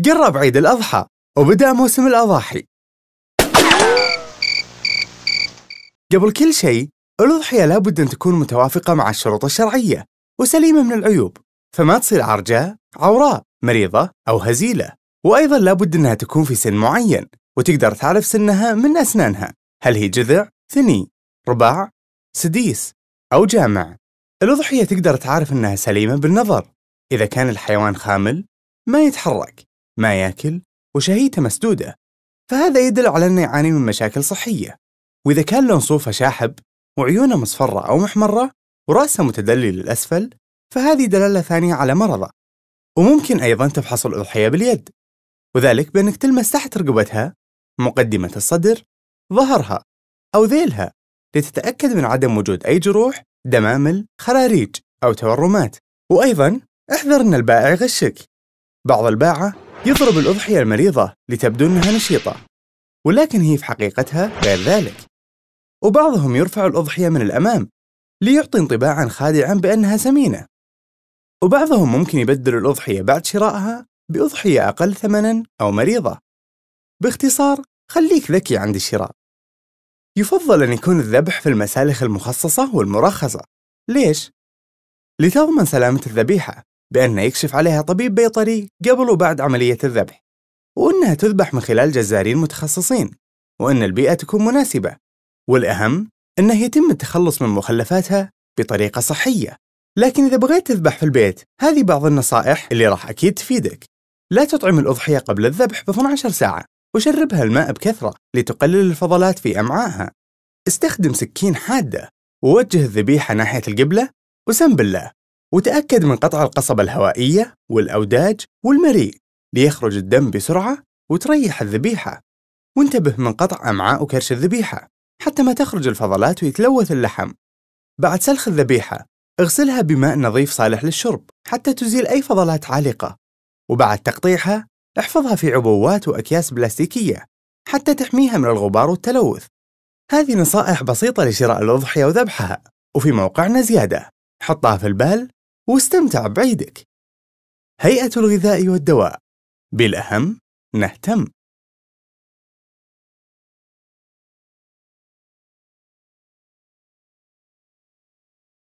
قرب عيد الأضحى وبدأ موسم الأضاحي. قبل كل شيء، الأضحية لابد أن تكون متوافقة مع الشروط الشرعية وسليمة من العيوب، فما تصير عرجاء، عوراء، مريضة أو هزيلة. وأيضاً لابد أنها تكون في سن معين، وتقدر تعرف سنها من أسنانها، هل هي جذع، ثني، رباع، سديس أو جامع. الأضحية تقدر تعرف أنها سليمة بالنظر، إذا كان الحيوان خامل، ما يتحرك، ما يأكل، وشهيته مسدودة، فهذا يدل على أنه يعاني من مشاكل صحية. وإذا كان لون صوفه شاحب وعيونه مصفرة أو محمرة ورأسه متدلي للأسفل، فهذه دلالة ثانية على مرضه. وممكن أيضاً تفحص الأضحية باليد، وذلك بأنك تلمس تحت رقبتها، مقدمة الصدر، ظهرها أو ذيلها، لتتأكد من عدم وجود أي جروح، دمامل، خراريج أو تورمات. وأيضاً احذر أن البائع يغشك. بعض الباعة يضرب الأضحية المريضة لتبدو أنها نشيطة، ولكن هي في حقيقتها غير ذلك. وبعضهم يرفع الأضحية من الأمام ليعطي انطباعاً خادعاً بأنها سمينة. وبعضهم ممكن يبدل الأضحية بعد شرائها بأضحية أقل ثمناً أو مريضة. باختصار، خليك ذكي عند الشراء. يفضل أن يكون الذبح في المسالخ المخصصة والمرخصة. ليش؟ لتضمن سلامة الذبيحة بأنه يكشف عليها طبيب بيطري قبل وبعد عملية الذبح، وأنها تذبح من خلال جزارين متخصصين، وأن البيئة تكون مناسبة، والأهم أنه يتم التخلص من مخلفاتها بطريقة صحية. لكن إذا بغيت تذبح في البيت، هذه بعض النصائح اللي راح أكيد تفيدك. لا تطعم الأضحية قبل الذبح ب 12 ساعة، وشربها الماء بكثرة لتقلل الفضلات في أمعائها. استخدم سكين حادة، ووجه الذبيحة ناحية القبلة، وسم بالله، وتأكد من قطع القصبة الهوائية والأوداج والمريء ليخرج الدم بسرعة وتريح الذبيحة. وانتبه من قطع أمعاء وكرش الذبيحة حتى ما تخرج الفضلات ويتلوث اللحم. بعد سلخ الذبيحة، اغسلها بماء نظيف صالح للشرب حتى تزيل أي فضلات عالقة. وبعد تقطيعها، احفظها في عبوات وأكياس بلاستيكية حتى تحميها من الغبار والتلوث. هذه نصائح بسيطة لشراء الأضحية وذبحها، وفي موقعنا زيادة. حطها في البال واستمتع بعيدك. هيئة الغذاء والدواء، بالأهم نهتم.